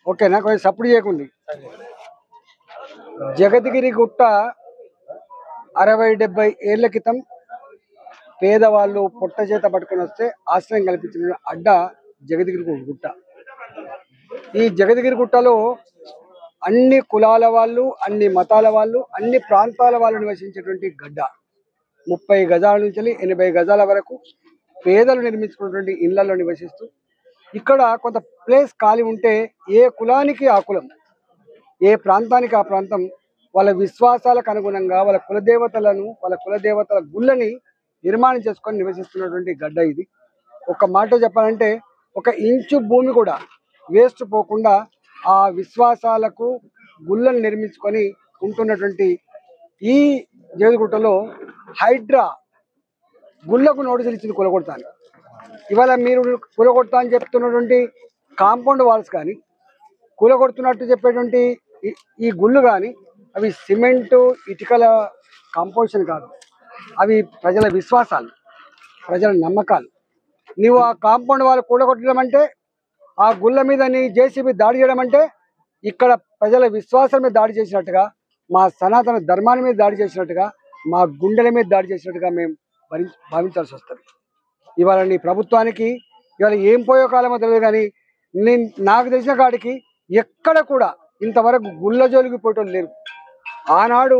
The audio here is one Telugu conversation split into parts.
ఓకేనా, కొంచెం సపోర్ట్ చేయకుంది. జగద్గిరి గుట్ట 60-70 ఏళ్ల క్రితం పేదవాళ్ళు పొట్ట చేత పట్టుకొని వస్తే ఆశ్రయం కల్పించిన అడ్డ జగద్గిరి గుట్ట. ఈ జగద్గిరి గుట్టలో అన్ని కులాల వాళ్ళు, అన్ని మతాల వాళ్ళు, అన్ని ప్రాంతాల వాళ్ళు నివసించేటువంటి గడ్డ. 30 గజాల నుంచి 80 గజాల వరకు పేదలు నిర్మించుకున్నటువంటి ఇళ్లలో నివసిస్తూ, ఇక్కడ కొంత ప్లేస్ ఖాళీ ఉంటే ఏ కులానికి ఆ కులం, ఏ ప్రాంతానికి ఆ ప్రాంతం వాళ్ళ విశ్వాసాలకు అనుగుణంగా వాళ్ళ కులదేవతలను, వాళ్ళ కులదేవతల గుళ్ళని నిర్మాణం చేసుకొని నివసిస్తున్నటువంటి గడ్డ ఇది. ఒక మాట చెప్పాలంటే ఒక ఇంచు భూమి కూడా వేస్ట్ పోకుండా ఆ విశ్వాసాలకు గుళ్ళను నిర్మించుకొని ఉంటున్నటువంటి ఈ జగద్గుట్టలో హైడ్రా గుళ్ళకు నోటీసులు ఇచ్చింది కూలగొడతాను. ఇవాళ మీరు కూలగొడతా అని చెప్తున్నటువంటి కాంపౌండ్ వాల్స్ కానీ, కూలగొడుతున్నట్టు చెప్పేటువంటి ఈ గుళ్ళు కానీ అవి సిమెంటు ఇటుకల కాంపోజిషన్ కాదు, అవి ప్రజల విశ్వాసాలు, ప్రజల నమ్మకాలు. నీవు ఆ కాంపౌండ్ వాళ్ళు కూలగొట్టడం అంటే, ఆ గుళ్ళ మీద నీ జేసీబీ దాడి చేయడం అంటే ఇక్కడ ప్రజల విశ్వాసం మీద దాడి చేసినట్టుగా, మా సనాతన ధర్మాన్ని మీద దాడి చేసినట్టుగా, మా గుండెల మీద దాడి చేసినట్టుగా మేము భావించాల్సి వస్తుంది. ఇవాళ నీ ప్రభుత్వానికి ఇవాళ ఏం పోయో కాలమో తెలియదు కానీ నాకు తెలిసిన కాడికి ఎక్కడ కూడా ఇంతవరకు గుళ్ళ జోలికి పోయటం లేరు. ఆనాడు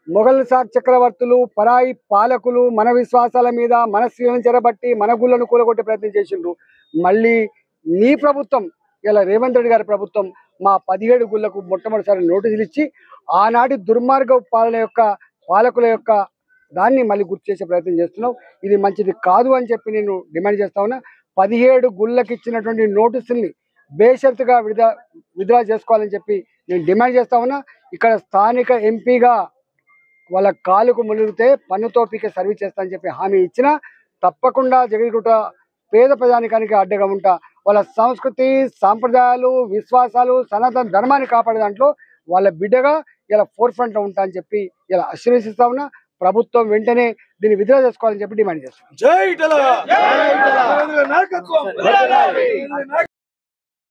మొఘల్ చక్రవర్తులు, పరాయి పాలకులు మన విశ్వాసాల మీద మన స్త్రీలను చెరబట్టి మన గుళ్ళను కూలగొట్టే ప్రయత్నం చేసిండ్రు. మళ్ళీ నీ ప్రభుత్వం, ఇలా రేవంత్ రెడ్డి గారి ప్రభుత్వం మా 17 గుళ్ళకు మొట్టమొదటిసారి నోటీసులు ఇచ్చి ఆనాటి దుర్మార్గ పాలకుల యొక్క దాన్ని మళ్ళీ గుర్తు చేసే ప్రయత్నం చేస్తున్నావు. ఇది మంచిది కాదు అని చెప్పి నేను డిమాండ్ చేస్తా ఉన్నా. 17 గుళ్ళకి ఇచ్చినటువంటి నోటీసుల్ని బేషరతుగా విత్డ్రా చేసుకోవాలని చెప్పి నేను డిమాండ్ చేస్తా ఉన్నా. ఇక్కడ స్థానిక ఎంపీగా వాళ్ళ కాలుకు మునిగితే పన్నుతో పీకే సర్వీస్ చేస్తా అని చెప్పి హామీ ఇచ్చినా తప్పకుండా జగద్గుట్ట పేద ప్రజానికానికి అడ్డగా ఉంటా. వాళ్ళ సంస్కృతి, సాంప్రదాయాలు, విశ్వాసాలు, సనాతన ధర్మాన్ని కాపాడే దాంట్లో వాళ్ళ బిడ్డగా ఇలా ఫోర్ ఫ్రంట్లో ఉంటా అని చెప్పి ఇలా ఆశీర్వదిస్తా ఉన్నా. ప్రభుత్వం వెంటనే దీన్ని విత్డ్రా చేసుకోవాలని చెప్పి డిమాండ్ చేస్తాం.